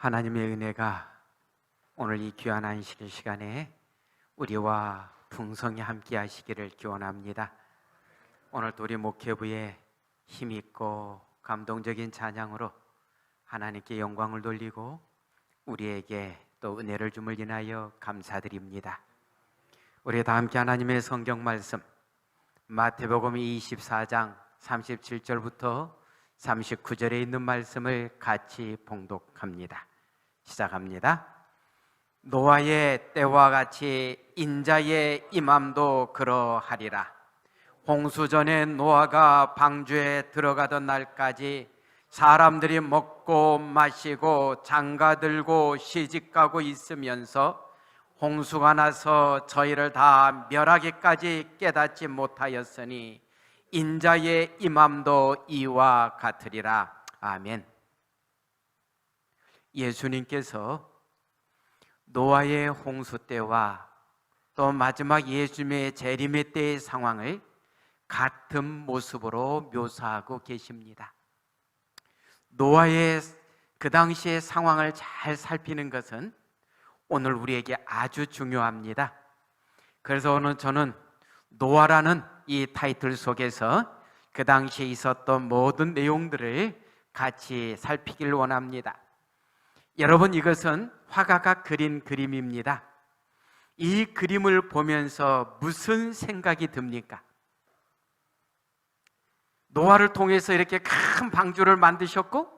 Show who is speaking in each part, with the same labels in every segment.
Speaker 1: 하나님의 은혜가 오늘 이 귀한 안식일 시간에 우리와 풍성히 함께 하시기를 기원합니다. 오늘도 우리 목회부에 힘있고 감동적인 찬양으로 하나님께 영광을 돌리고 우리에게 또 은혜를 줌을 인하여 감사드립니다. 우리 다 함께 하나님의 성경 말씀 마태복음 24장 37절부터 39절에 있는 말씀을 같이 봉독합니다. 시작합니다. 노아의 때와 같이 인자의 임함도 그러하리라. 홍수전에 노아가 방주에 들어가던 날까지 사람들이 먹고 마시고 장가들고 시집가고 있으면서 홍수가 나서 저희를 다 멸하기까지 깨닫지 못하였으니 인자의 임함도 이와 같으리라. 아멘. 예수님께서 노아의 홍수 때와 또 마지막 예수님의 재림의 때의 상황을 같은 모습으로 묘사하고 계십니다. 노아의 그 당시의 상황을 잘 살피는 것은 오늘 우리에게 아주 중요합니다. 그래서 오늘 저는 노아라는 이 타이틀 속에서 그 당시에 있었던 모든 내용들을 같이 살피길 원합니다. 여러분, 이것은 화가가 그린 그림입니다. 이 그림을 보면서 무슨 생각이 듭니까? 노아를 통해서 이렇게 큰 방주를 만드셨고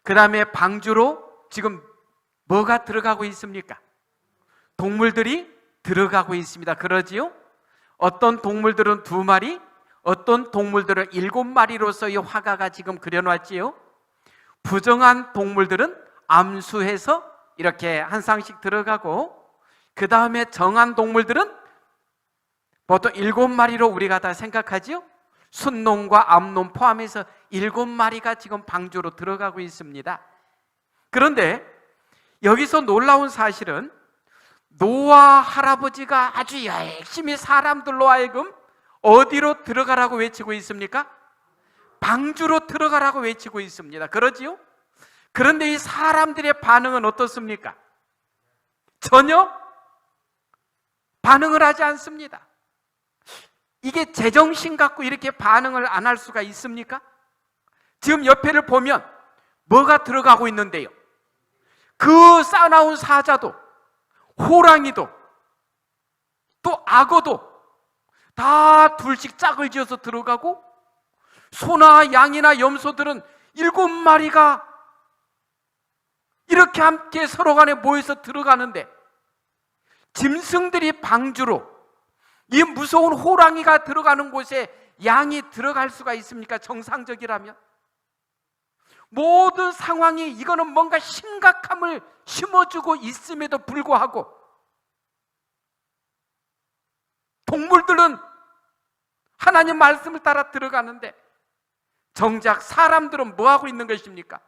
Speaker 1: 그 다음에 방주로 지금 뭐가 들어가고 있습니까? 동물들이 들어가고 있습니다. 그러지요? 어떤 동물들은 2마리, 어떤 동물들은 7마리로서 이 화가가 지금 그려놨지요. 부정한 동물들은 암수해서 이렇게 한 쌍씩 들어가고 그 다음에 정한 동물들은 보통 7마리로 우리가 다 생각하지요. 순놈과 암놈 포함해서 7마리가 지금 방주로 들어가고 있습니다. 그런데 여기서 놀라운 사실은 노아 할아버지가 아주 열심히 사람들로 하여금 어디로 들어가라고 외치고 있습니까? 방주로 들어가라고 외치고 있습니다. 그러지요? 그런데 이 사람들의 반응은 어떻습니까? 전혀 반응을 하지 않습니다. 이게 제정신 갖고 이렇게 반응을 안 할 수가 있습니까? 지금 옆에를 보면 뭐가 들어가고 있는데요? 그 싸나운 사자도 호랑이도 또 악어도 다 둘씩 짝을 지어서 들어가고 소나 양이나 염소들은 7마리가 이렇게 함께 서로 간에 모여서 들어가는데 짐승들이 방주로 이 무서운 호랑이가 들어가는 곳에 양이 들어갈 수가 있습니까? 정상적이라면 모든 상황이 이거는 뭔가 심각함을 심어주고 있음에도 불구하고 동물들은 하나님 말씀을 따라 들어가는데 정작 사람들은 뭐하고 있는 것입니까?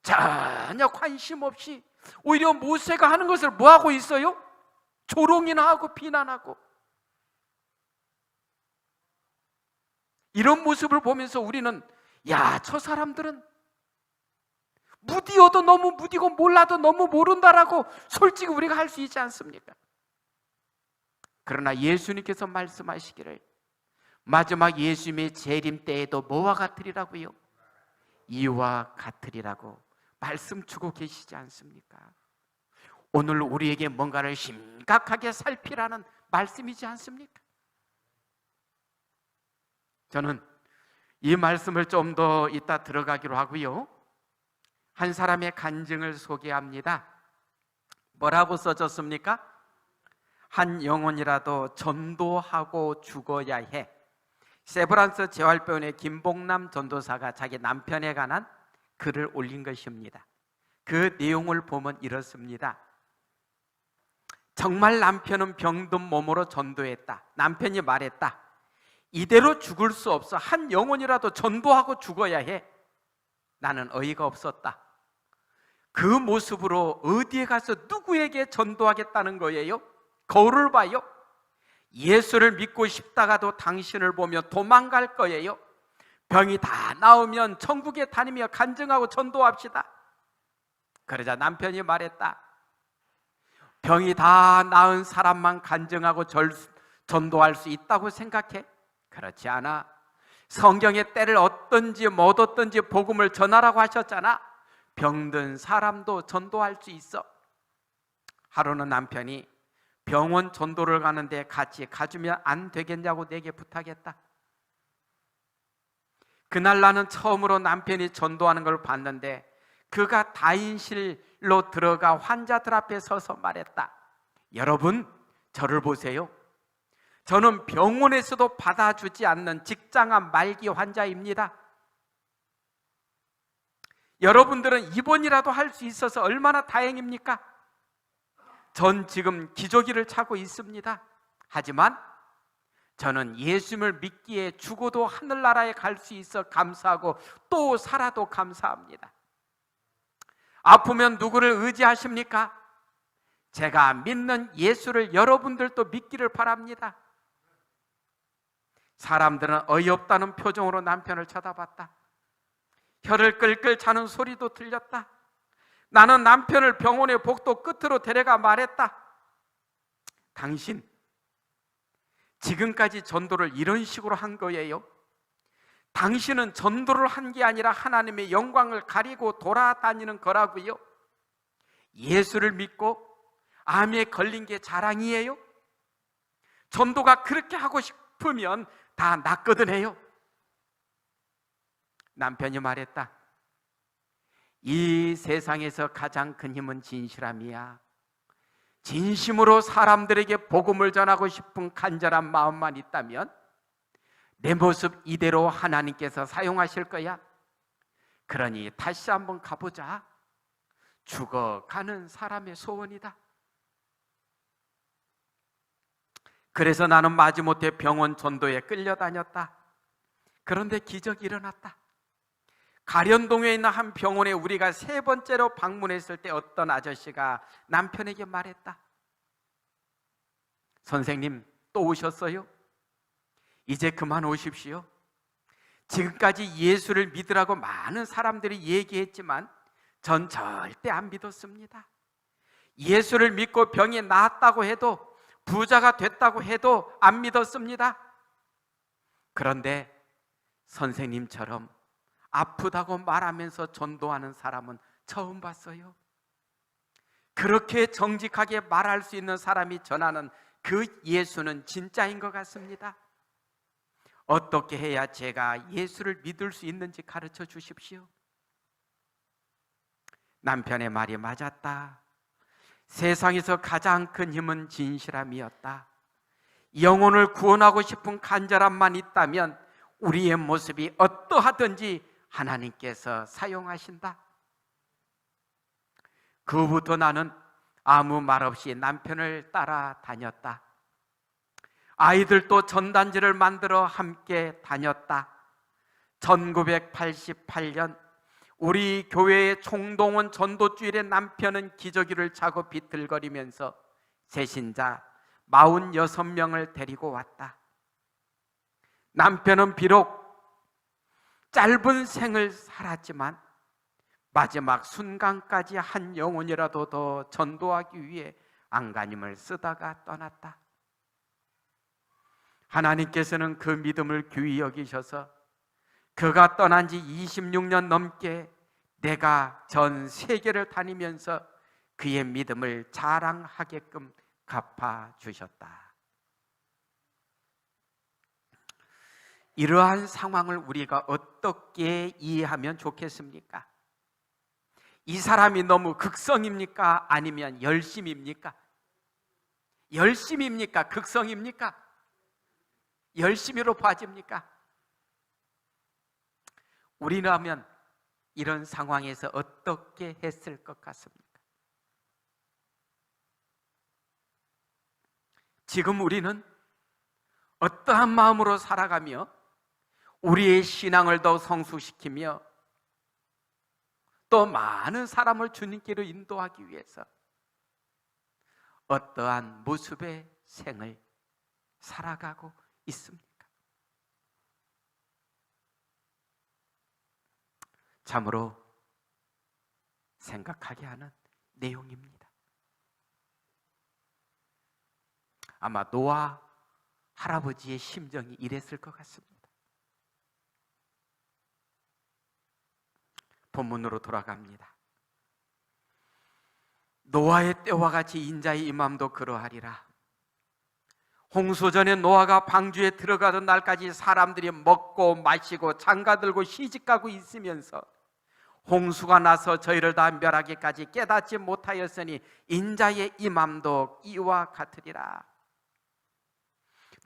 Speaker 1: 전혀 관심 없이 오히려 모세가 하는 것을 뭐하고 있어요? 조롱이나 하고 비난하고. 이런 모습을 보면서 우리는 야, 저 사람들은 무디어도 너무 무디고 몰라도 너무 모른다라고 솔직히 우리가 할 수 있지 않습니까? 그러나 예수님께서 말씀하시기를 마지막 예수님의 재림 때에도 뭐와 같으리라고요? 이와 같으리라고 말씀 주고 계시지 않습니까? 오늘 우리에게 뭔가를 심각하게 살피라는 말씀이지 않습니까? 저는 이 말씀을 좀 더 이따 들어가기로 하고요. 한 사람의 간증을 소개합니다. 뭐라고 써졌습니까? 한 영혼이라도 전도하고 죽어야 해. 세브란스 재활병원의 김봉남 전도사가 자기 남편에 관한 글을 올린 것입니다. 그 내용을 보면 이렇습니다. 정말 남편은 병든 몸으로 전도했다. 남편이 말했다. 이대로 죽을 수 없어. 한 영혼이라도 전도하고 죽어야 해. 나는 어이가 없었다. 그 모습으로 어디에 가서 누구에게 전도하겠다는 거예요? 거울을 봐요. 예수를 믿고 싶다가도 당신을 보며 도망갈 거예요. 병이 다 나으면 천국에 다니며 간증하고 전도합시다. 그러자 남편이 말했다. 병이 다 나은 사람만 간증하고 전도할 수 있다고 생각해? 그렇지 않아. 성경의 때를 얻든지 못 얻든지 복음을 전하라고 하셨잖아. 병든 사람도 전도할 수 있어. 하루는 남편이 병원 전도를 가는데 같이 가주면 안 되겠냐고 내게 부탁했다. 그날 나는 처음으로 남편이 전도하는 걸 봤는데 그가 다인실로 들어가 환자들 앞에 서서 말했다. 여러분, 저를 보세요. 저는 병원에서도 받아주지 않는 직장암 말기 환자입니다. 여러분들은 입원이라도 할 수 있어서 얼마나 다행입니까? 전 지금 기저귀를 차고 있습니다. 하지만 저는 예수님을 믿기에 죽어도 하늘나라에 갈 수 있어 감사하고 또 살아도 감사합니다. 아프면 누구를 의지하십니까? 제가 믿는 예수를 여러분들도 믿기를 바랍니다. 사람들은 어이없다는 표정으로 남편을 쳐다봤다. 혀를 끌끌 차는 소리도 들렸다. 나는 남편을 병원의 복도 끝으로 데려가 말했다. 당신 지금까지 전도를 이런 식으로 한 거예요? 당신은 전도를 한 게 아니라 하나님의 영광을 가리고 돌아다니는 거라고요? 예수를 믿고 암에 걸린 게 자랑이에요? 전도가 그렇게 하고 싶으면 다 낫거든 해요. 남편이 말했다. 이 세상에서 가장 큰 힘은 진실함이야. 진심으로 사람들에게 복음을 전하고 싶은 간절한 마음만 있다면 내 모습 이대로 하나님께서 사용하실 거야. 그러니 다시 한번 가보자. 죽어가는 사람의 소원이다. 그래서 나는 마지못해 병원 전도에 끌려다녔다. 그런데 기적이 일어났다. 가련동에 있는 한 병원에 우리가 3번째로 방문했을 때 어떤 아저씨가 남편에게 말했다. 선생님, 또 오셨어요? 이제 그만 오십시오. 지금까지 예수를 믿으라고 많은 사람들이 얘기했지만 전 절대 안 믿었습니다. 예수를 믿고 병이 나았다고 해도, 부자가 됐다고 해도 안 믿었습니다. 그런데 선생님처럼 아프다고 말하면서 전도하는 사람은 처음 봤어요. 그렇게 정직하게 말할 수 있는 사람이 전하는 그 예수는 진짜인 것 같습니다. 어떻게 해야 제가 예수를 믿을 수 있는지 가르쳐 주십시오. 남편의 말이 맞았다. 세상에서 가장 큰 힘은 진실함이었다. 영혼을 구원하고 싶은 간절함만 있다면 우리의 모습이 어떠하든지 하나님께서 사용하신다. 그 후부터 나는 아무 말 없이 남편을 따라다녔다. 아이들도 전단지를 만들어 함께 다녔다. 1988년 우리 교회의 총동원 전도주일에 남편은 기저귀를 차고 비틀거리면서 새신자 46명을 데리고 왔다. 남편은 비록 짧은 생을 살았지만 마지막 순간까지 한 영혼이라도 더 전도하기 위해 안간힘을 쓰다가 떠났다. 하나님께서는 그 믿음을 귀히 여기셔서 그가 떠난 지 26년 넘게 내가 전 세계를 다니면서 그의 믿음을 자랑하게끔 갚아주셨다. 이러한 상황을 우리가 어떻게 이해하면 좋겠습니까? 이 사람이 너무 극성입니까? 아니면 열심입니까? 열심입니까? 극성입니까? 열심히로 봐집니까? 우리라면 이런 상황에서 어떻게 했을 것 같습니까? 지금 우리는 어떠한 마음으로 살아가며 우리의 신앙을 더 성숙시키며 또 많은 사람을 주님께로 인도하기 위해서 어떠한 모습의 생을 살아가고 있습니까? 참으로 생각하게 하는 내용입니다. 아마 노아 할아버지의 심정이 이랬을 것 같습니다. 본문으로 돌아갑니다. 노아의 때와 같이 인자의 임함도 그러하리라. 홍수전에 노아가 방주에 들어가던 날까지 사람들이 먹고 마시고 장가들고 시집가고 있으면서 홍수가 나서 저희를 다 멸하기까지 깨닫지 못하였으니 인자의 임함도 이와 같으리라.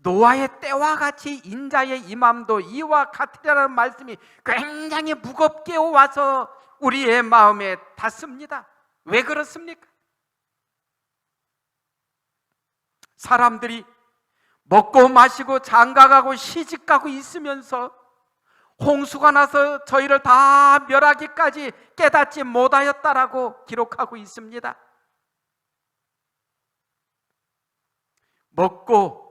Speaker 1: 노아의 때와 같이 인자의 임함도 이와 같으리라는 말씀이 굉장히 무겁게 와서 우리의 마음에 닿습니다. 왜 그렇습니까? 사람들이 먹고 마시고 장가가고 시집가고 있으면서 홍수가 나서 저희를 다 멸하기까지 깨닫지 못하였다라고 기록하고 있습니다. 먹고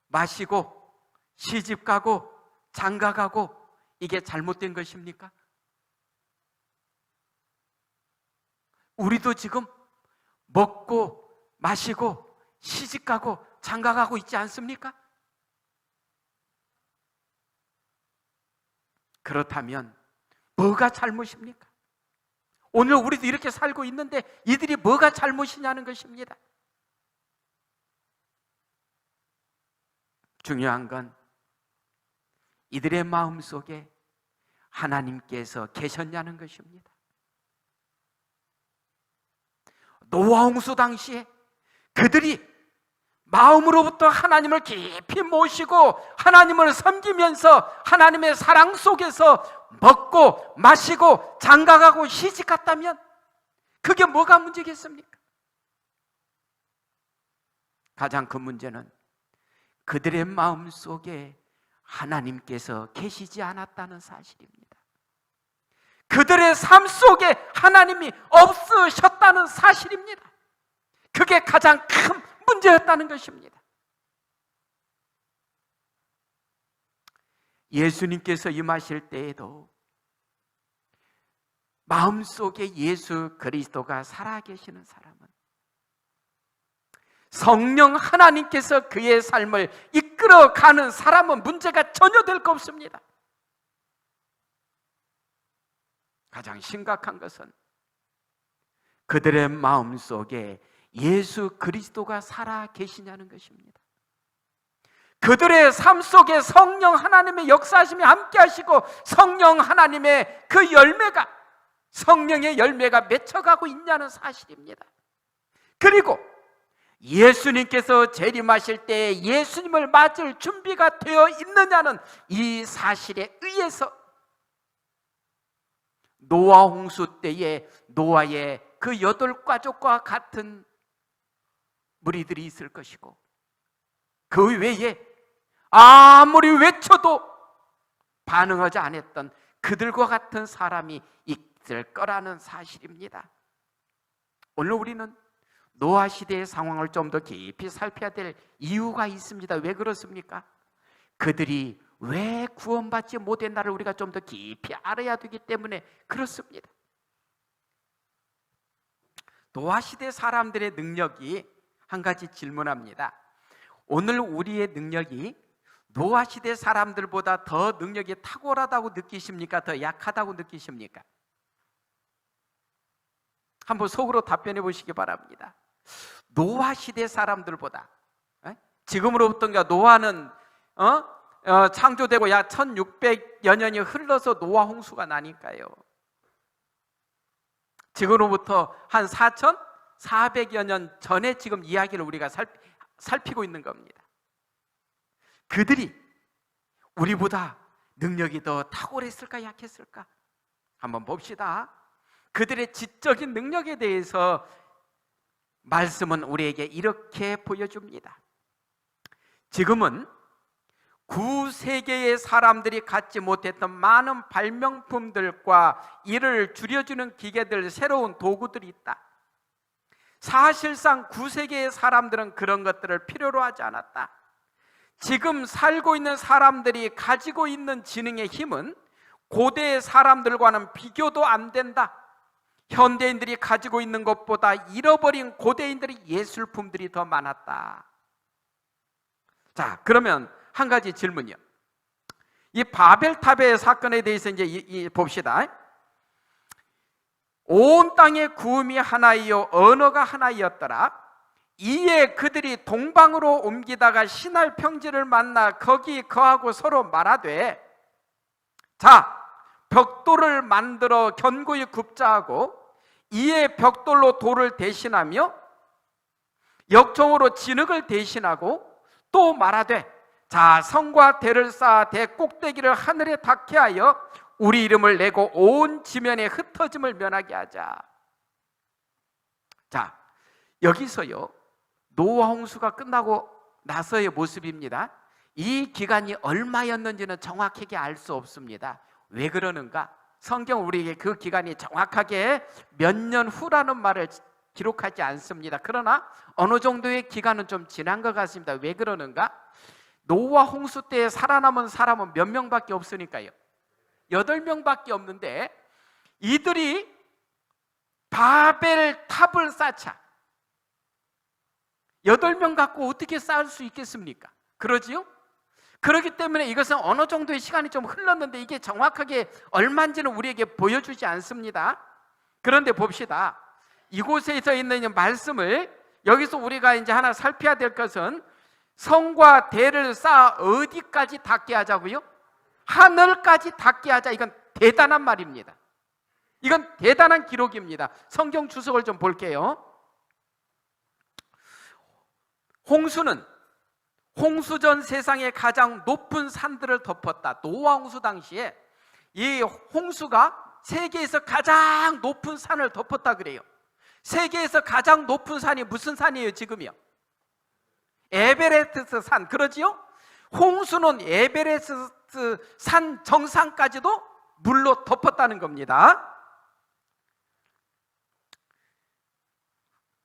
Speaker 1: 마시고 시집가고 장가가고 이게 잘못된 것입니까? 우리도 지금 먹고 마시고 시집가고 장가가고 있지 않습니까? 그렇다면 뭐가 잘못입니까? 오늘 우리도 이렇게 살고 있는데 이들이 뭐가 잘못이냐는 것입니다. 중요한 건 이들의 마음속에 하나님께서 계셨냐는 것입니다. 노아 홍수 당시에 그들이 마음으로부터 하나님을 깊이 모시고 하나님을 섬기면서 하나님의 사랑 속에서 먹고 마시고 장가가고 시집갔다면 그게 뭐가 문제겠습니까? 가장 큰 문제는 그들의 마음속에 하나님께서 계시지 않았다는 사실입니다. 그들의 삶 속에 하나님이 없으셨다는 사실입니다. 그게 가장 큰 문제였다는 것입니다. 예수님께서 임하실 때에도 마음속에 예수 그리스도가 살아계시는 사람은 성령 하나님께서 그의 삶을 이끌어가는 사람은 문제가 전혀 될 거 없습니다. 가장 심각한 것은 그들의 마음속에 예수 그리스도가 살아계시냐는 것입니다. 그들의 삶 속에 성령 하나님의 역사하심이 함께 하시고 성령 하나님의 그 열매가, 성령의 열매가 맺혀가고 있냐는 사실입니다. 그리고 예수님께서 재림하실 때 예수님을 맞을 준비가 되어 있느냐는 이 사실에 의해서 노아 홍수 때에 노아의 그 8가족과 같은 무리들이 있을 것이고 그 외에 아무리 외쳐도 반응하지 않았던 그들과 같은 사람이 있을 거라는 사실입니다. 오늘 우리는 노아 시대의 상황을 좀 더 깊이 살펴야 될 이유가 있습니다. 왜 그렇습니까? 그들이 왜 구원받지 못했나를 우리가 좀 더 깊이 알아야 되기 때문에 그렇습니다. 노아 시대 사람들의 능력이 한 가지 질문합니다. 오늘 우리의 능력이 노아 시대 사람들보다 더 능력이 탁월하다고 느끼십니까? 더 약하다고 느끼십니까? 한번 속으로 답변해 보시기 바랍니다. 노아 시대 사람들보다 지금으로부터 노아는 창조되고 약 1600여 년이 흘러서 노아 홍수가 나니까요. 지금으로부터 한 4400여 년 전에 지금 이야기를 우리가 살피고 있는 겁니다. 그들이 우리보다 능력이 더 탁월했을까 약했을까? 한번 봅시다. 그들의 지적인 능력에 대해서 말씀은 우리에게 이렇게 보여줍니다. 지금은 구세계의 사람들이 갖지 못했던 많은 발명품들과 이를 줄여주는 기계들, 새로운 도구들이 있다. 사실상 구세계의 사람들은 그런 것들을 필요로 하지 않았다. 지금 살고 있는 사람들이 가지고 있는 지능의 힘은 고대의 사람들과는 비교도 안 된다. 현대인들이 가지고 있는 것보다 잃어버린 고대인들의 예술품들이 더 많았다. 자, 그러면 한 가지 질문이요. 이 바벨탑의 사건에 대해서 이제 봅시다. 온 땅의 구음이 하나이요 언어가 하나이었더라. 이에 그들이 동방으로 옮기다가 신할 평지를 만나 거기 거하고 서로 말하되, 자, 벽돌을 만들어 견고히 굽자하고 이에 벽돌로 돌을 대신하며 역청으로 진흙을 대신하고 또 말하되, 자, 성과 대를 쌓아 대 꼭대기를 하늘에 닿게 하여 우리 이름을 내고 온 지면에 흩어짐을 면하게 하자. 자, 여기서요 노아 홍수가 끝나고 나서의 모습입니다. 이 기간이 얼마였는지는 정확하게 알 수 없습니다. 왜 그러는가? 성경 우리에게 그 기간이 정확하게 몇 년 후라는 말을 기록하지 않습니다. 그러나 어느 정도의 기간은 좀 지난 것 같습니다. 왜 그러는가? 노아 홍수 때 살아남은 사람은 몇 명밖에 없으니까요. 8명밖에 없는데 이들이 바벨 탑을 쌓자 8명 갖고 어떻게 쌓을 수 있겠습니까? 그러지요? 그렇기 때문에 이것은 어느 정도의 시간이 좀 흘렀는데 이게 정확하게 얼마인지는 우리에게 보여주지 않습니다. 그런데 봅시다. 이곳에서 있는 말씀을 여기서 우리가 이제 하나 살펴야 될 것은 성과 대를 쌓아 어디까지 닿게 하자고요? 하늘까지 닿게 하자. 이건 대단한 말입니다. 이건 대단한 기록입니다. 성경 주석을 좀 볼게요. 홍수는 홍수 전 세상의 가장 높은 산들을 덮었다. 노아 홍수 당시에 이 홍수가 세계에서 가장 높은 산을 덮었다 그래요. 세계에서 가장 높은 산이 무슨 산이에요 지금이요? 에베레스트 산, 그러지요? 홍수는 에베레스트 산 정상까지도 물로 덮었다는 겁니다.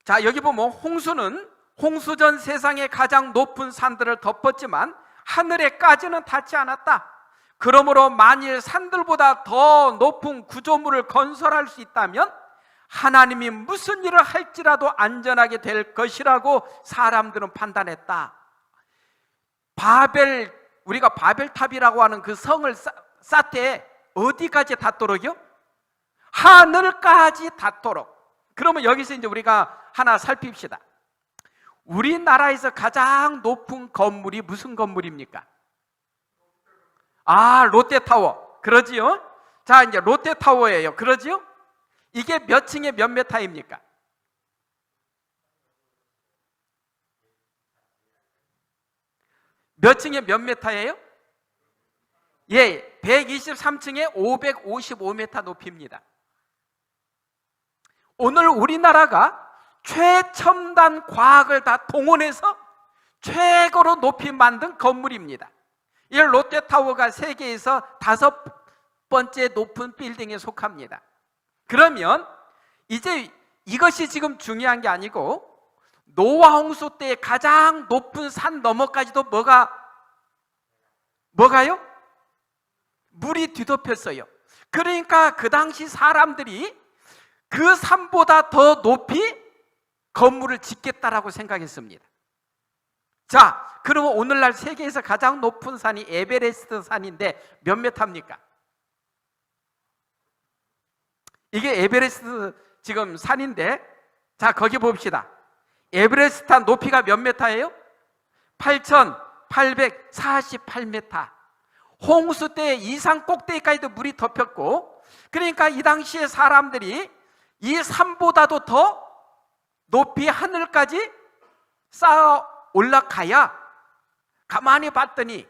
Speaker 1: 자, 여기 보면 홍수는 홍수 전 세상의 가장 높은 산들을 덮었지만 하늘에까지는 닿지 않았다. 그러므로 만일 산들보다 더 높은 구조물을 건설할 수 있다면 하나님이 무슨 일을 할지라도 안전하게 될 것이라고 사람들은 판단했다. 우리가 바벨탑이라고 하는 그 성을 쌓되 어디까지 닿도록요? 하늘까지 닿도록. 그러면 여기서 이제 우리가 하나 살핍시다. 우리나라에서 가장 높은 건물이 무슨 건물입니까? 아, 롯데타워. 그러지요? 자, 이제 롯데타워예요. 그러지요? 이게 몇 층에 몇 메타입니까? 몇 층에 몇 메타예요? 예, 123층에 555m 높이입니다. 오늘 우리나라가 최첨단 과학을 다 동원해서 최고로 높이 만든 건물입니다. 이 롯데타워가 세계에서 5번째 높은 빌딩에 속합니다. 그러면 이제 이것이 지금 중요한 게 아니고 노아 홍수 때 가장 높은 산 너머까지도 뭐가요? 물이 뒤덮였어요. 그러니까 그 당시 사람들이 그 산보다 더 높이 건물을 짓겠다라고 생각했습니다. 자, 그러면 오늘날 세계에서 가장 높은 산이 에베레스트 산인데 몇 메타입니까? 이게 에베레스트 지금 산인데, 자, 거기 봅시다. 에베레스트 산 높이가 몇 메타예요? 8,848m. 홍수 때 이산 꼭대기까지도 물이 덮였고, 그러니까 이 당시에 사람들이 이 산보다도 더 높이 하늘까지 쌓아 올라가야, 가만히 봤더니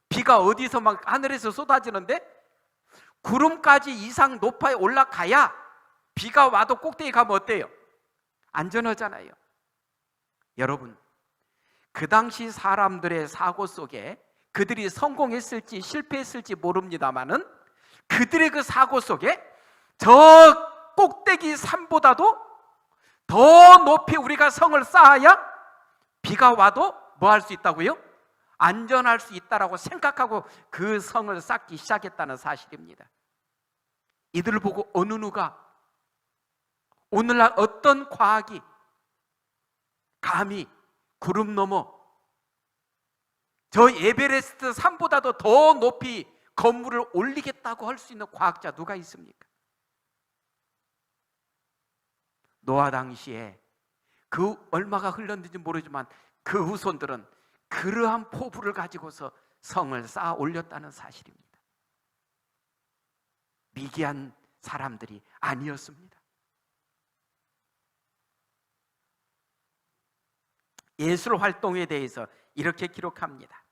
Speaker 1: 비가 어디서 막 하늘에서 쏟아지는데 구름까지 이상 높아 올라가야 비가 와도 꼭대기 가면 어때요? 안전하잖아요. 여러분, 그 당시 사람들의 사고 속에 그들이 성공했을지 실패했을지 모릅니다만은 그들의 그 사고 속에 저 꼭대기 산보다도 더 높이 우리가 성을 쌓아야 비가 와도 뭐 할 수 있다고요? 안전할 수 있다라고 생각하고 그 성을 쌓기 시작했다는 사실입니다. 이들을 보고 어느 누가 오늘날 어떤 과학이 감히 구름 너머 저 에베레스트 산보다도 더 높이 건물을 올리겠다고 할 수 있는 과학자 누가 있습니까? 노아 당시에 그 얼마가 흘렀는지 모르지만 그 후손들은 그러한 포부를 가지고서 성을 쌓아 올렸다는 사실입니다. 미개한 사람들이 아니었습니다. 예술 활동에 대해서 이렇게 기록합니다.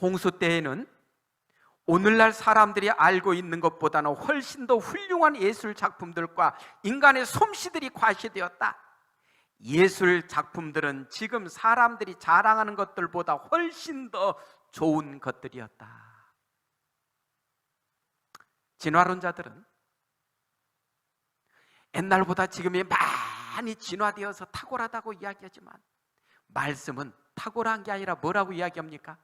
Speaker 1: 홍수 때에는 오늘날 사람들이 알고 있는 것보다는 훨씬 더 훌륭한 예술 작품들과 인간의 솜씨들이 과시되었다. 예술 작품들은 지금 사람들이 자랑하는 것들보다 훨씬 더 좋은 것들이었다. 진화론자들은 옛날보다 지금이 많이 진화되어서 탁월하다고 이야기하지만 말씀은 탁월한 게 아니라 뭐라고 이야기합니까?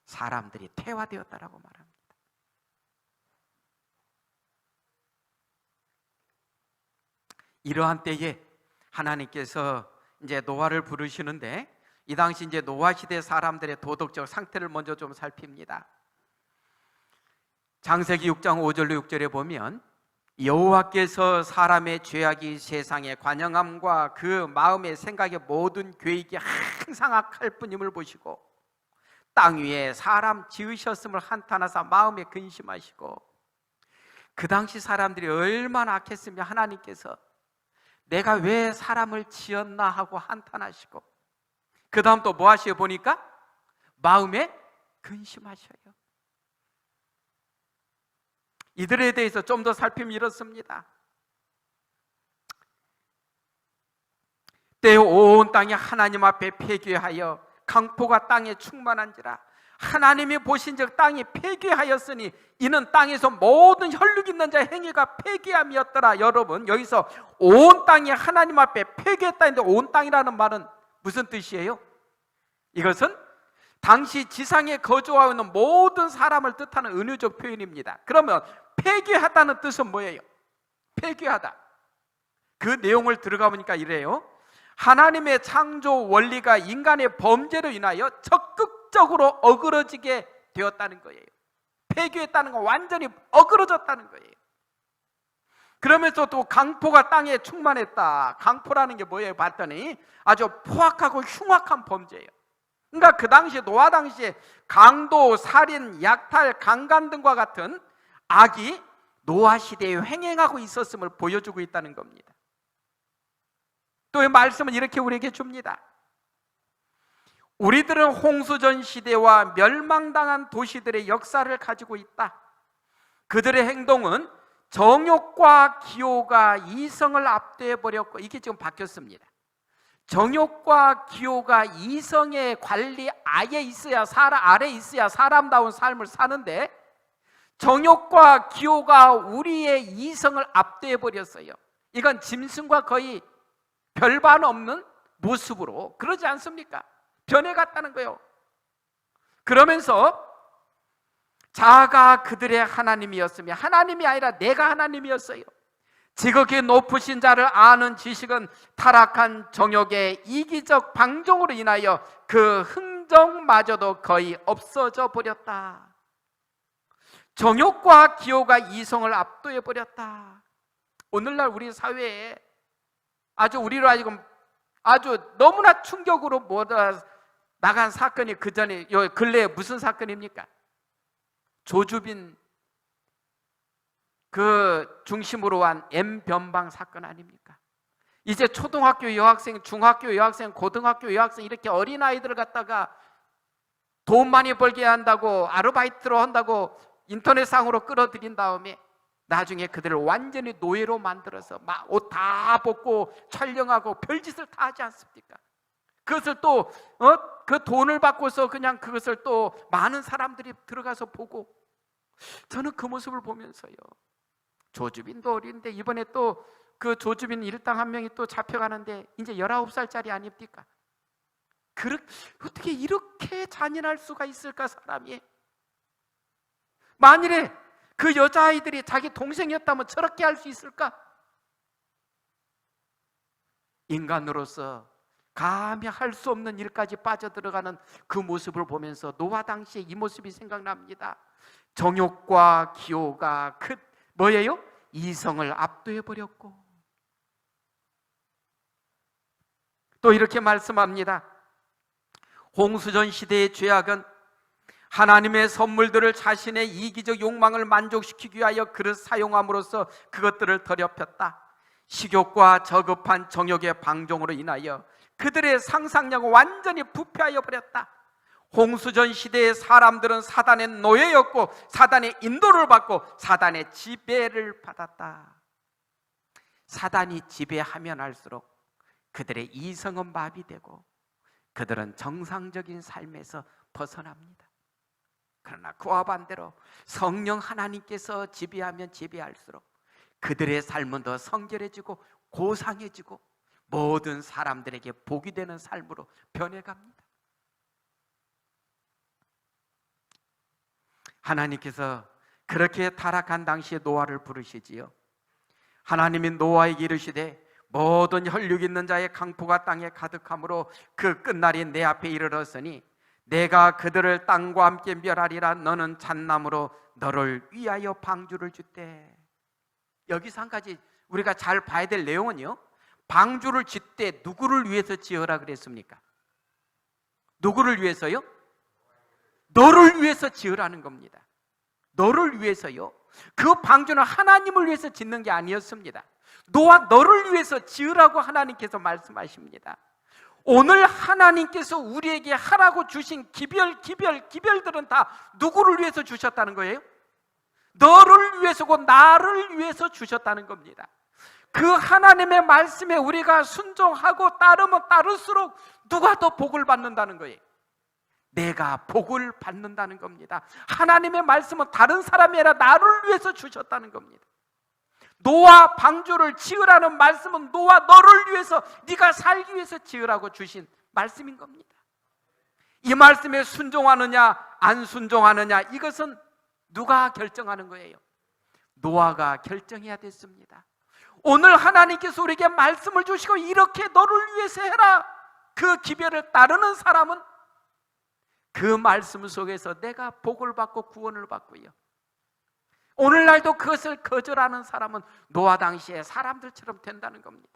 Speaker 1: 사람들이 퇴화되었다라고 말합니다. 이러한 때에 하나님께서 이제 노아를 부르시는데 이 당시 이제 노아 시대 사람들의 도덕적 상태를 먼저 좀 살핍니다. 창세기 6장 5절로 6절에 보면 여호와께서 사람의 죄악이 세상의 관영함과 그 마음의 생각의 모든 계획이 항상 악할 뿐임을 보시고 땅 위에 사람 지으셨음을 한탄하사 마음에 근심하시고, 그 당시 사람들이 얼마나 악했으면 하나님께서 내가 왜 사람을 지었나 하고 한탄하시고, 그 다음 또 뭐 하시어 보니까 마음에 근심하셔요. 이들에 대해서 좀 더 살피면 이렇습니다. 때에 온 땅이 하나님 앞에 폐괴하여 강포가 땅에 충만한지라. 하나님이 보신즉 땅이 폐괴하였으니 이는 땅에서 모든 혈육 있는 자의 행위가 폐괴함이었더라. 여러분, 여기서 온 땅이 하나님 앞에 폐괴했다 했는데 온 땅이라는 말은 무슨 뜻이에요? 이것은 당시 지상에 거주하고 있는 모든 사람을 뜻하는 은유적 표현입니다. 그러면 폐괴하다는 뜻은 뭐예요? 폐괴하다. 그 내용을 들어가 보니까 이래요. 하나님의 창조 원리가 인간의 범죄로 인하여 적극적으로 어그러지게 되었다는 거예요. 폐괴했다는 건 완전히 어그러졌다는 거예요. 그러면서 또 강포가 땅에 충만했다. 강포라는 게 뭐예요? 봤더니 아주 포악하고 흉악한 범죄예요. 그러니까 그 당시에, 노아 당시에 강도, 살인, 약탈, 강간 등과 같은 악이 노아 시대에 횡행하고 있었음을 보여주고 있다는 겁니다. 또 이 말씀은 이렇게 우리에게 줍니다. 우리들은 홍수전 시대와 멸망당한 도시들의 역사를 가지고 있다. 그들의 행동은 정욕과 기호가 이성을 압도해 버렸고, 이게 지금 바뀌었습니다. 정욕과 기호가 이성의 관리 아래 있어야 사람다운 삶을 사는데, 정욕과 기호가 우리의 이성을 압도해 버렸어요. 이건 짐승과 거의 별반 없는 모습으로, 그러지 않습니까? 변해갔다는 거예요. 그러면서 자아가 그들의 하나님이었으며 하나님이 아니라 내가 하나님이었어요. 지극히 높으신 자를 아는 지식은 타락한 정욕의 이기적 방종으로 인하여 그 흥정마저도 거의 없어져 버렸다. 정욕과 기호가 이성을 압도해 버렸다. 오늘날 우리 사회에 우리로 지금 아주 너무나 충격으로 나간 사건이 그 전에 근래에 무슨 사건입니까? 조주빈 그 중심으로 한 M변방 사건 아닙니까? 이제 초등학교 여학생, 중학교 여학생, 고등학교 여학생 이렇게 어린아이들을 갖다가 돈 많이 벌게 한다고 아르바이트로 한다고 인터넷상으로 끌어들인 다음에 나중에 그들을 완전히 노예로 만들어서 막 옷 다 벗고 촬영하고 별짓을 다 하지 않습니까? 그것을 또 그 돈을 받고서 그냥 그것을 또 많은 사람들이 들어가서 보고, 저는 그 모습을 보면서요, 조주빈도 어린데 이번에 또 그 조주빈 일당 한 명이 또 잡혀가는데 이제 19살짜리 아닙니까? 어떻게 이렇게 잔인할 수가 있을까, 사람이? 만일에 그 여자아이들이 자기 동생이었다면 저렇게 할 수 있을까? 인간으로서 감히 할 수 없는 일까지 빠져들어가는 그 모습을 보면서 노아 당시에 이 모습이 생각납니다. 정욕과 기호가 뭐예요? 이성을 압도해버렸고, 또 이렇게 말씀합니다. 홍수전 시대의 죄악은 하나님의 선물들을 자신의 이기적 욕망을 만족시키기 위하여 그릇 사용함으로써 그것들을 더럽혔다. 식욕과 저급한 정욕의 방종으로 인하여 그들의 상상력을 완전히 부패하여 버렸다. 홍수전 시대의 사람들은 사단의 노예였고 사단의 인도를 받고 사단의 지배를 받았다. 사단이 지배하면 할수록 그들의 이성은 마비되고 그들은 정상적인 삶에서 벗어납니다. 그러나 그와 반대로 성령 하나님께서 지배하면 지배할수록 그들의 삶은 더 성결해지고 고상해지고 모든 사람들에게 복이 되는 삶으로 변해갑니다. 하나님께서 그렇게 타락한 당시에 노아를 부르시지요. 하나님이 노아에게 이르시되 모든 혈육 있는 자의 강포가 땅에 가득함으로 그 끝날이 내 앞에 이르렀으니 내가 그들을 땅과 함께 멸하리라. 너는 잣나무로 너를 위하여 방주를 짓되. 여기서 한 가지 우리가 잘 봐야 될 내용은요, 방주를 짓되 누구를 위해서 지으라 그랬습니까? 누구를 위해서요? 너를 위해서 지으라는 겁니다. 너를 위해서요. 그 방주는 하나님을 위해서 짓는 게 아니었습니다. 노아 너를 위해서 지으라고 하나님께서 말씀하십니다. 오늘 하나님께서 우리에게 하라고 주신 기별들은 다 누구를 위해서 주셨다는 거예요? 너를 위해서고 나를 위해서 주셨다는 겁니다. 그 하나님의 말씀에 우리가 순종하고 따르면 따를수록 누가 더 복을 받는다는 거예요? 내가 복을 받는다는 겁니다. 하나님의 말씀은 다른 사람이 아니라 나를 위해서 주셨다는 겁니다. 노아 방주를 지으라는 말씀은 노아 너를 위해서, 네가 살기 위해서 지으라고 주신 말씀인 겁니다. 이 말씀에 순종하느냐 안 순종하느냐, 이것은 누가 결정하는 거예요? 노아가 결정해야 됐습니다. 오늘 하나님께서 우리에게 말씀을 주시고 이렇게 너를 위해서 해라, 그 기별을 따르는 사람은 그 말씀 속에서 내가 복을 받고 구원을 받고요, 오늘날도 그것을 거절하는 사람은 노아 당시의 사람들처럼 된다는 겁니다.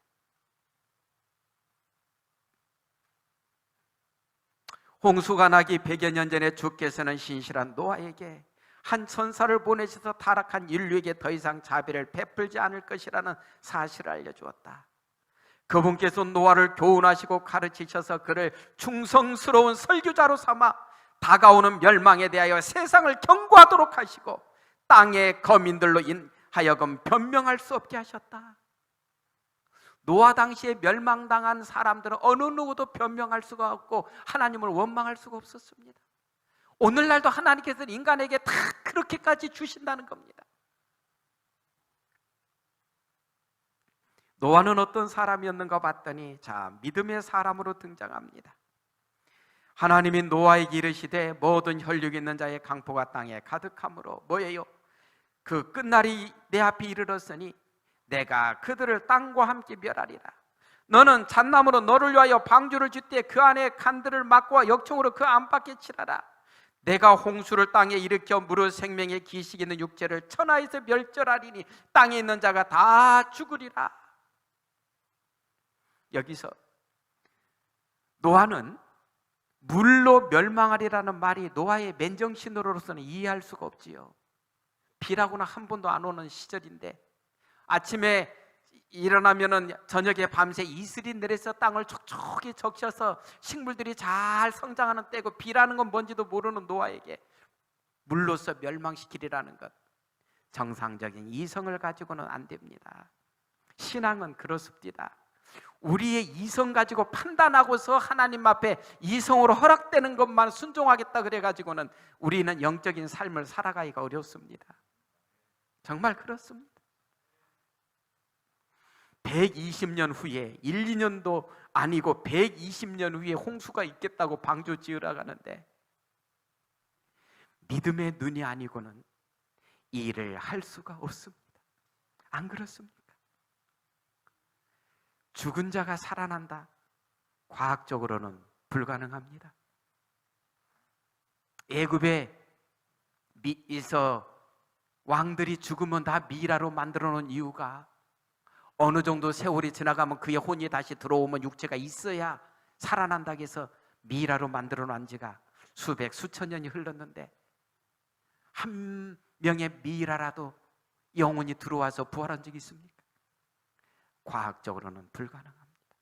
Speaker 1: 홍수가 나기 100여 년 전에 주께서는 신실한 노아에게 한 천사를 보내셔서 타락한 인류에게 더 이상 자비를 베풀지 않을 것이라는 사실을 알려주었다. 그분께서 노아를 교훈하시고 가르치셔서 그를 충성스러운 설교자로 삼아 다가오는 멸망에 대하여 세상을 경고하도록 하시고 땅의 거민들로 인하여금 변명할 수 없게 하셨다. 노아 당시에 멸망당한 사람들은 어느 누구도 변명할 수가 없고 하나님을 원망할 수가 없었습니다. 오늘날도 하나님께서는 인간에게 다 그렇게까지 주신다는 겁니다. 노아는 어떤 사람이었는가 봤더니 믿음의 사람으로 등장합니다. 하나님이 노아에게 이르시되 모든 혈육 있는 자의 강포가 땅에 가득함으로 뭐예요? 그 끝날이 내 앞에 이르렀으니 내가 그들을 땅과 함께 멸하리라. 너는 잣나무로 너를 위하여 방주를 짓되 그 안에 간들을 막고 역청으로 그 안팎에 칠하라. 내가 홍수를 땅에 일으켜 무릇 생명의 기식 있는 육체를 천하에서 멸절하리니 땅에 있는 자가 다 죽으리라. 여기서 노아는 물로 멸망하리라는 말이 노아의 맨정신으로서는 이해할 수가 없지요. 비라고는 한 번도 안 오는 시절인데 아침에 일어나면은 저녁에 밤새 이슬이 내려서 땅을 촉촉히 적셔서 식물들이 잘 성장하는 때고, 비라는 건 뭔지도 모르는 노아에게 물로서 멸망시키리라는 것, 정상적인 이성을 가지고는 안 됩니다. 신앙은 그렇습니다. 우리의 이성 가지고 판단하고서 하나님 앞에 이성으로 허락되는 것만 순종하겠다 그래가지고는 우리는 영적인 삶을 살아가기가 어렵습니다. 정말 그렇습니다. 120년 후에 1, 2년도 아니고 120년 후에 홍수가 있겠다고 방주 지으러 가는데 믿음의 눈이 아니고는 이 일을 할 수가 없습니다. 안 그렇습니까? 죽은 자가 살아난다. 과학적으로는 불가능합니다. 애굽에 미에서 왕들이 죽으면 다 미라로 만들어 놓은 이유가 어느 정도 세월이 지나가면 그의 혼이 다시 들어오면 육체가 있어야 살아난다고 해서 미라로 만들어 놓은 지가 수백 수천 년이 흘렀는데 한 명의 미라라도 영혼이 들어와서 부활한 적이 있습니까? 과학적으로는 불가능합니다.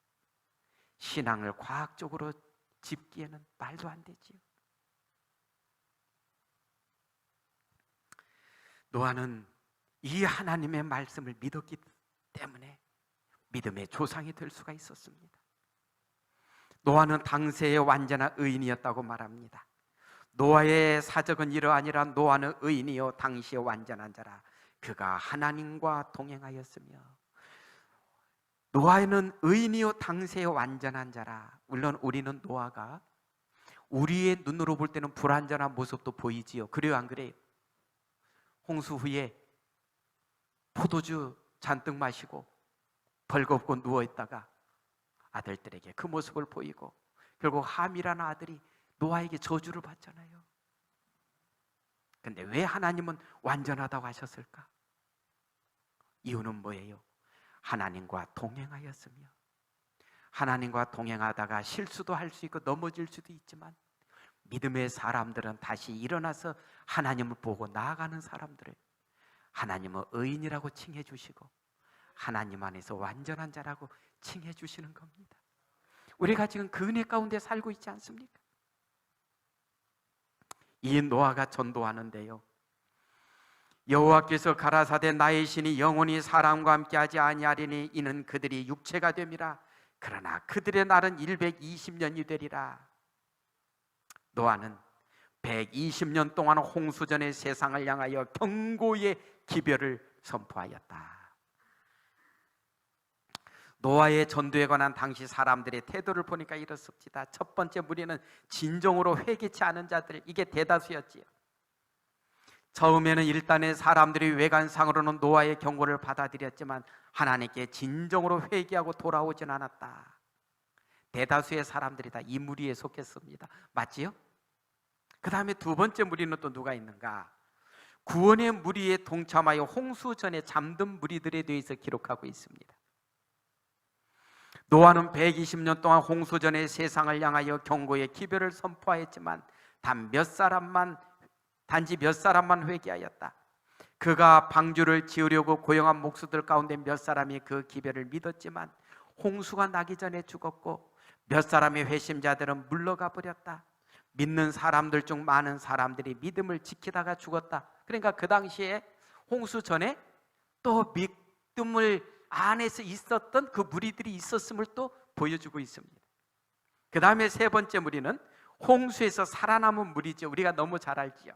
Speaker 1: 신앙을 과학적으로 짚기에는 말도 안 되지요. 노아는 이 하나님의 말씀을 믿었기 때문에 믿음의 조상이 될 수가 있었습니다. 노아는 당시의 완전한 의인이었다고 말합니다. 노아의 사적은 이러하니라. 노아는 의인이요 당시의 완전한 자라. 그가 하나님과 동행하였으며. 노아는 의인이요 당시의 완전한 자라. 물론 우리는 노아가 우리의 눈으로 볼 때는 불완전한 모습도 보이지요. 그래요, 안 그래요? 홍수 후에 포도주 잔뜩 마시고 벌겁고 누워있다가 아들들에게 그 모습을 보이고 결국 함이라는 아들이 노아에게 저주를 받잖아요. 근데 왜 하나님은 완전하다고 하셨을까? 이유는 뭐예요? 하나님과 동행하였으며. 하나님과 동행하다가 실수도 할 수 있고 넘어질 수도 있지만 믿음의 사람들은 다시 일어나서 하나님을 보고 나아가는 사람들을 하나님은 의인이라고 칭해 주시고 하나님 안에서 완전한 자라고 칭해 주시는 겁니다. 우리가 지금 그 은혜 가운데 살고 있지 않습니까? 이 노아가 전도하는데요, 여호와께서 가라사대 나의 신이 영원히 사람과 함께하지 아니하리니 이는 그들이 육체가 됨이라. 그러나 그들의 날은 120년이 되리라. 노아는 120년 동안 홍수전의 세상을 향하여 경고의 기별을 선포하였다. 노아의 전도에 관한 당시 사람들의 태도를 보니까 이렇습니다. 첫 번째 무리는 진정으로 회개치 않은 자들, 이게 대다수였지요. 처음에는 일단의 사람들이 외관상으로는 노아의 경고를 받아들였지만 하나님께 진정으로 회개하고 돌아오진 않았다. 대다수의 사람들이 다 이 무리에 속했습니다. 맞지요? 그 다음에 두 번째 무리는 또 누가 있는가? 구원의 무리에 동참하여 홍수 전에 잠든 무리들에 대해서 기록하고 있습니다. 노아는 120년 동안 홍수 전에 세상을 향하여 경고의 기별을 선포하였지만 단지 몇 사람만 회개하였다. 그가 방주를 지으려고 고용한 목수들 가운데 몇 사람이 그 기별을 믿었지만 홍수가 나기 전에 죽었고 몇 사람의 회심자들은 물러가 버렸다. 믿는 사람들 중 많은 사람들이 믿음을 지키다가 죽었다. 그러니까 그 당시에 홍수 전에 또 믿음을 안에서 있었던 그 무리들이 있었음을 또 보여주고 있습니다. 그 다음에 세 번째 무리는 홍수에서 살아남은 무리죠. 우리가 너무 잘 알지요.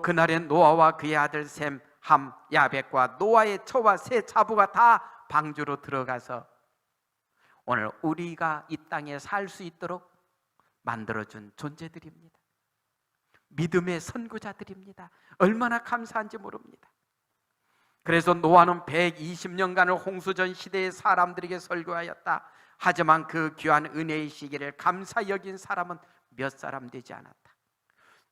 Speaker 1: 그날엔 노아와 그의 아들 셈, 함, 야벳과 노아의 처와 세 자부가 다 방주로 들어가서 오늘 우리가 이 땅에 살 수 있도록 만들어준 존재들입니다. 믿음의 선구자들입니다. 얼마나 감사한지 모릅니다. 그래서 노아는 120년간을 홍수전 시대의 사람들에게 설교하였다. 하지만 그 귀한 은혜의 시기를 감사 여긴 사람은 몇 사람 되지 않았다.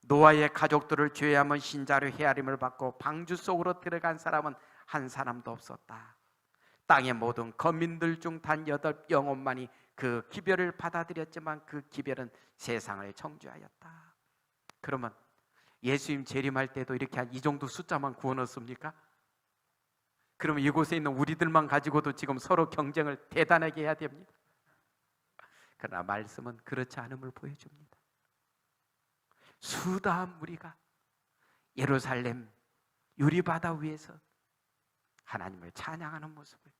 Speaker 1: 노아의 가족들을 죄하면 신자로 헤아림을 받고 방주 속으로 들어간 사람은 한 사람도 없었다. 땅의 모든 거민들 중 단 8영혼만이 그 기별을 받아들였지만 그 기별은 세상을 정죄하였다. 그러면 예수님 재림할 때도 이렇게 이 정도 숫자만 구원 얻습니까? 그러면 이곳에 있는 우리들만 가지고도 지금 서로 경쟁을 대단하게 해야 됩니다. 그러나 말씀은 그렇지 않음을 보여줍니다. 수다한 무리가 예루살렘 유리바다 위에서 하나님을 찬양하는 모습을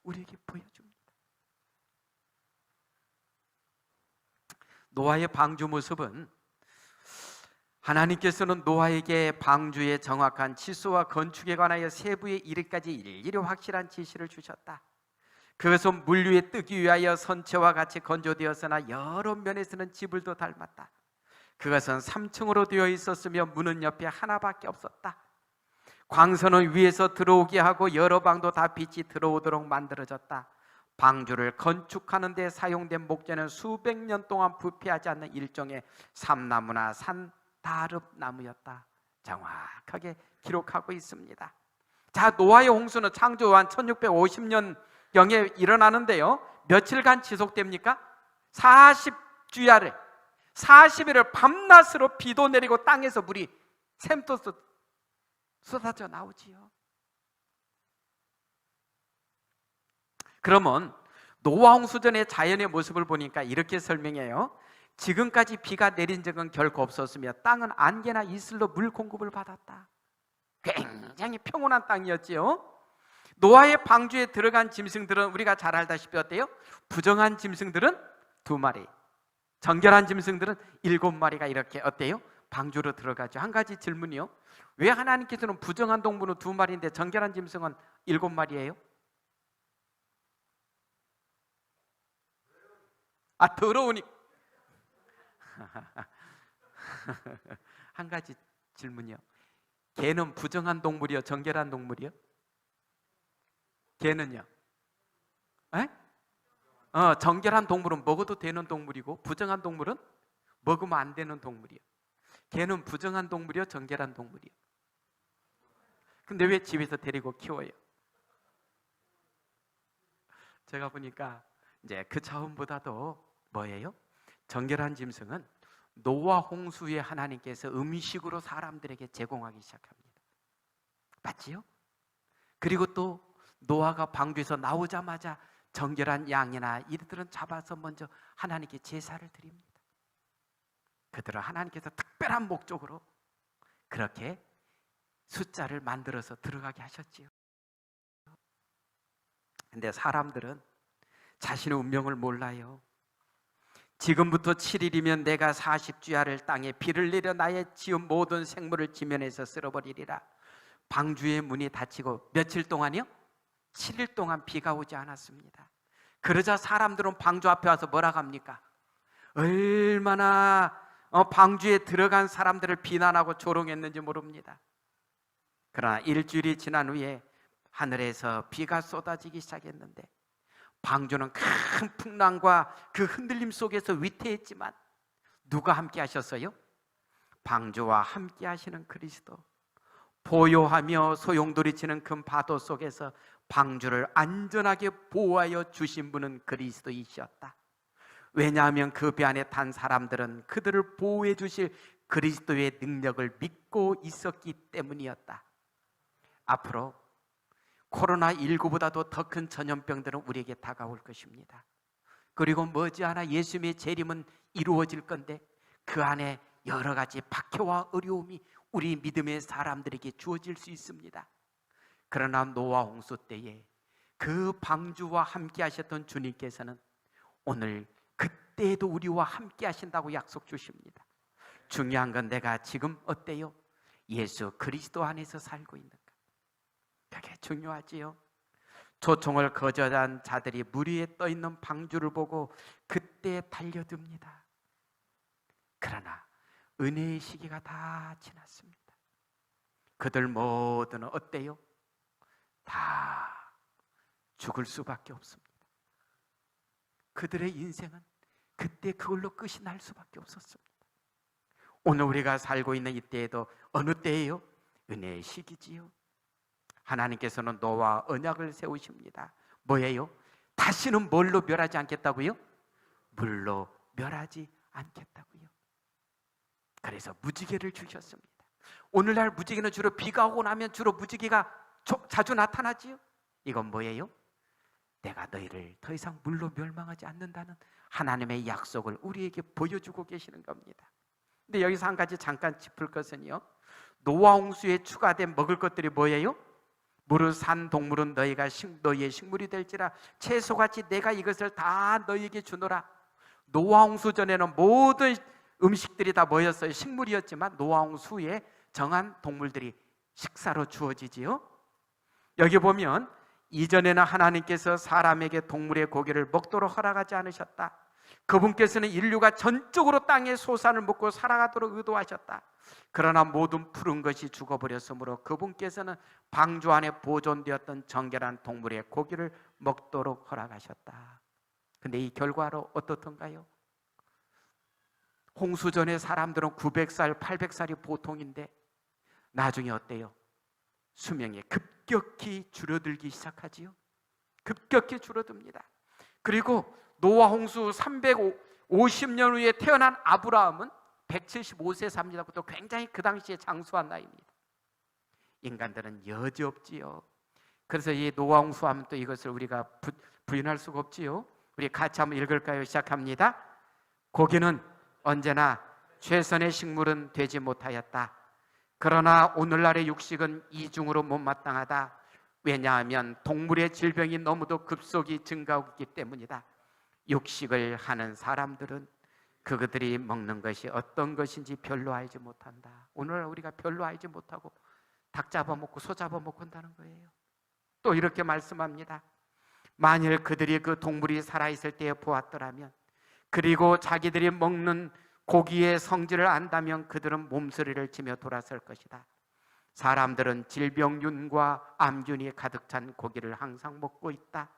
Speaker 1: 우리에게 보여줍니다. 노아의 방주 모습은 하나님께서는 노아에게 방주의 정확한 치수와 건축에 관하여 세부에 이르기까지 일일이 확실한 지시를 주셨다. 그것은 물 위에 뜨기 위하여 선체와 같이 건조되었으나 여러 면에서는 지불도 닮았다. 그것은 3층으로 되어 있었으며 문은 옆에 하나밖에 없었다. 광선은 위에서 들어오게 하고 여러 방도 다 빛이 들어오도록 만들어졌다. 방주를 건축하는 데 사용된 목재는 수백 년 동안 부패하지 않는 일종의 삼나무나 산다릅나무였다. 정확하게 기록하고 있습니다. 자, 노아의 홍수는 창조 한 1650년경에 일어나는데요, 며칠간 지속됩니까? 40주야를 40일을 밤낮으로 비도 내리고 땅에서 물이 샘솟듯 쏟아져 나오지요. 그러면 노아 홍수 전의 자연의 모습을 보니까 이렇게 설명해요. 지금까지 비가 내린 적은 결코 없었으며 땅은 안개나 이슬로 물 공급을 받았다. 굉장히 평온한 땅이었지요. 노아의 방주에 들어간 짐승들은 우리가 잘 알다시피 어때요? 부정한 짐승들은 2마리, 정결한 짐승들은 7마리가 이렇게 어때요? 방주로 들어가죠. 한 가지 질문이요. 왜 하나님께서는 부정한 동물은 2마리인데 정결한 짐승은 7마리예요? 더러우니. 한 가지 질문이요. 개는 부정한 동물이요, 정결한 동물이요? 개는요? 에? 정결한 동물은 먹어도 되는 동물이고 부정한 동물은 먹으면 안 되는 동물이요. 개는 부정한 동물이요, 정결한 동물이요? 근데 왜 집에서 데리고 키워요? 제가 보니까 이제 그 차원보다도 뭐예요? 정결한 짐승은 노아 홍수에 하나님께서 음식으로 사람들에게 제공하기 시작합니다. 맞지요? 그리고 또 노아가 방주에서 나오자마자 정결한 양이나 이들은 잡아서 먼저 하나님께 제사를 드립니다. 그들은 하나님께서 특별한 목적으로 그렇게 숫자를 만들어서 들어가게 하셨지요. 근데 사람들은 자신의 운명을 몰라요. 지금부터 7일이면 내가 40주야를 땅에 비를 내려 나의 지은 모든 생물을 지면에서 쓸어버리리라. 방주의 문이 닫히고 며칠 동안이요? 7일 동안 비가 오지 않았습니다. 그러자 사람들은 방주 앞에 와서 뭐라 합니까? 얼마나 방주에 들어간 사람들을 비난하고 조롱했는지 모릅니다. 그러나 일주일이 지난 후에 하늘에서 비가 쏟아지기 시작했는데 방주는 큰 풍랑과 그 흔들림 속에서 위태했지만 누가 함께 하셨어요? 방주와 함께 하시는 그리스도. 보요하며 소용돌이치는 큰 파도 속에서 방주를 안전하게 보호하여 주신 분은 그리스도이셨다. 왜냐하면 그 배 안에 탄 사람들은 그들을 보호해 주실 그리스도의 능력을 믿고 있었기 때문이었다. 앞으로 코로나19보다도 더 큰 전염병들은 우리에게 다가올 것입니다. 그리고 머지않아 예수님의 재림은 이루어질 건데 그 안에 여러 가지 박해와 어려움이 우리 믿음의 사람들에게 주어질 수 있습니다. 그러나 노아 홍수 때에 그 방주와 함께 하셨던 주님께서는 오늘 그때에도 우리와 함께 하신다고 약속 주십니다. 중요한 건 내가 지금 어때요? 예수 그리스도 안에서 살고 있는가? 그게 중요하지요. 초청을 거절한 자들이 물 위에 떠 있는 방주를 보고 그때 달려듭니다. 그러나 은혜의 시기가 다 지났습니다. 그들 모두는 어때요? 다 죽을 수밖에 없습니다. 그들의 인생은 그때 그걸로 끝이 날 수밖에 없었습니다. 오늘 우리가 살고 있는 이때에도 어느 때예요? 은혜의 시기지요. 하나님께서는 노아와 언약을 세우십니다. 뭐예요? 다시는 뭘로 멸하지 않겠다고요? 물로 멸하지 않겠다고요. 그래서 무지개를 주셨습니다. 오늘날 무지개는 주로 비가 오고 나면 주로 무지개가 자주 나타나지요. 이건 뭐예요? 내가 너희를 더 이상 물로 멸망하지 않는다는 하나님의 약속을 우리에게 보여주고 계시는 겁니다. 근데 여기서 한 가지 잠깐 짚을 것은요, 노아 홍수에 추가된 먹을 것들이 뭐예요? 물을 산 동물은 너희의 식물이 될지라 채소같이 내가 이것을 다 너희에게 주노라. 노아 홍수 전에는 모든 음식들이 다 뭐였어요? 식물이었지만 노아 홍수 후에 정한 동물들이 식사로 주어지지요. 여기 보면 이전에는 하나님께서 사람에게 동물의 고기를 먹도록 허락하지 않으셨다. 그분께서는 인류가 전적으로 땅의 소산을 먹고 살아가도록 의도하셨다. 그러나 모든 푸른 것이 죽어버렸으므로 그분께서는 방주 안에 보존되었던 정결한 동물의 고기를 먹도록 허락하셨다. 근데 이 결과로 어떻던가요? 홍수전에 사람들은 900살, 800살이 보통인데 나중에 어때요? 수명이 급격히 줄어들기 시작하지요. 급격히 줄어듭니다. 그리고 노아 홍수 350년 후에 태어난 아브라함은 175세 삽니다. 그것도 굉장히 그 당시에 장수한 나이입니다. 인간들은 여지없지요. 그래서 이 노아 홍수하면 또 이것을 우리가 부인할 수가 없지요. 우리 같이 한번 읽을까요? 시작합니다. 고기는 언제나 최선의 식물은 되지 못하였다. 그러나 오늘날의 육식은 이중으로 못마땅하다. 왜냐하면 동물의 질병이 너무도 급속히 증가하고 있기 때문이다. 육식을 하는 사람들은 그들이 먹는 것이 어떤 것인지 별로 알지 못한다. 오늘 우리가 별로 알지 못하고 닭 잡아먹고 소 잡아먹고 한다는 거예요. 또 이렇게 말씀합니다. 만일 그들이 그 동물이 살아있을 때에 보았더라면, 그리고 자기들이 먹는 고기의 성질을 안다면 그들은 몸서리를 치며 돌아설 것이다. 사람들은 질병균과 암균이 가득 찬 고기를 항상 먹고 있다.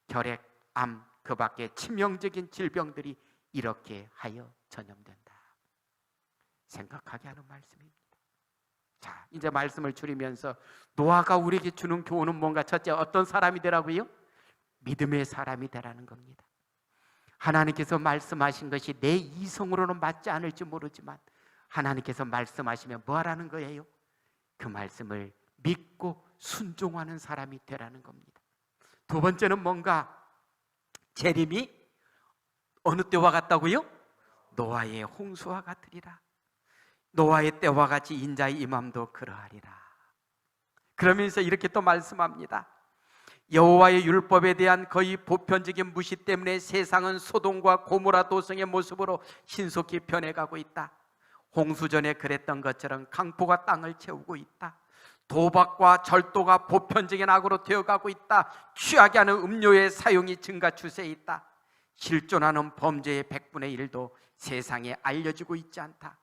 Speaker 1: 혈액, 암, 그 밖에 치명적인 질병들이 이렇게 하여 전염된다. 생각하게 하는 말씀입니다. 자, 이제 말씀을 줄이면서 노아가 우리에게 주는 교훈은 뭔가? 첫째, 어떤 사람이 되라고요? 믿음의 사람이 되라는 겁니다. 하나님께서 말씀하신 것이 내 이성으로는 맞지 않을지 모르지만 하나님께서 말씀하시면 뭐 하라는 거예요? 그 말씀을 믿고 순종하는 사람이 되라는 겁니다. 두 번째는 뭔가? 재림이 어느 때와 같다고요? 노아의 홍수와 같으리라. 노아의 때와 같이 인자의 임함도 그러하리라. 그러면서 이렇게 또 말씀합니다. 여호와의 율법에 대한 거의 보편적인 무시 때문에 세상은 소돔과 고모라 도성의 모습으로 신속히 변해가고 있다. 홍수전에 그랬던 것처럼 강포가 땅을 채우고 있다. 도박과 절도가 보편적인 악으로 되어가고 있다. 취하게 하는 음료의 사용이 증가 추세에 있다. 실존하는 범죄의 100분의 1도 세상에 알려지고 있지 않다.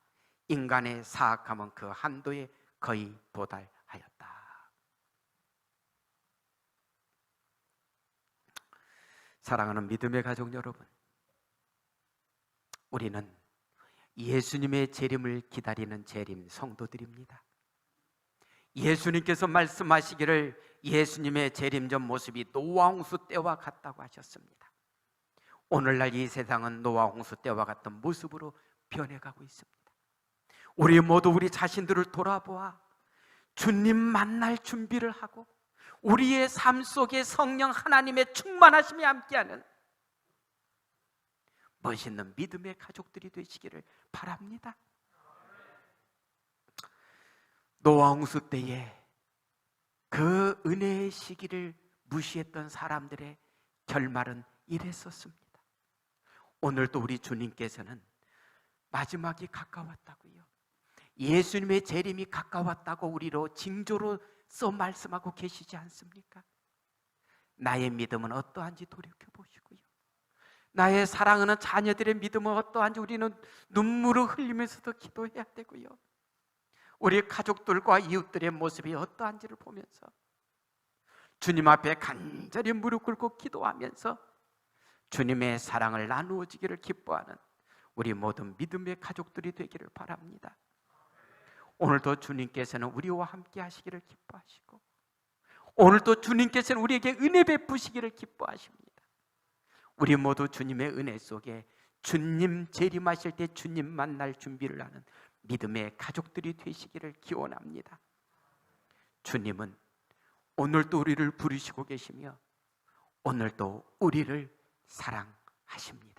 Speaker 1: 인간의 사악함은 그 한도에 거의 도달하였다. 사랑하는 믿음의 가족 여러분, 우리는 예수님의 재림을 기다리는 재림 성도들입니다. 예수님께서 말씀하시기를 예수님의 재림 전 모습이 노아 홍수 때와 같다고 하셨습니다. 오늘날 이 세상은 노아 홍수 때와 같은 모습으로 변해가고 있습니다. 우리 모두 우리 자신들을 돌아보아 주님 만날 준비를 하고 우리의 삶 속에 성령 하나님의 충만하심이 함께하는 멋있는 믿음의 가족들이 되시기를 바랍니다. 노아 홍수 때에 그 은혜의 시기를 무시했던 사람들의 결말은 이랬었습니다. 오늘도 우리 주님께서는 마지막이 가까웠다고요. 예수님의 재림이 가까웠다고 우리로 징조로서 말씀하고 계시지 않습니까? 나의 믿음은 어떠한지 돌이켜보시고요. 나의 사랑하는 자녀들의 믿음은 어떠한지 우리는 눈물을 흘리면서도 기도해야 되고요. 우리 가족들과 이웃들의 모습이 어떠한지를 보면서 주님 앞에 간절히 무릎 꿇고 기도하면서 주님의 사랑을 나누어지기를 기뻐하는 우리 모든 믿음의 가족들이 되기를 바랍니다. 오늘도 주님께서는 우리와 함께 하시기를 기뻐하시고 오늘도 주님께서는 우리에게 은혜 베푸시기를 기뻐하십니다. 우리 모두 주님의 은혜 속에 주님 재림하실 때 주님 만날 준비를 하는 믿음의 가족들이 되시기를 기원합니다. 주님은 오늘도 우리를 부르시고 계시며 오늘도 우리를 사랑하십니다.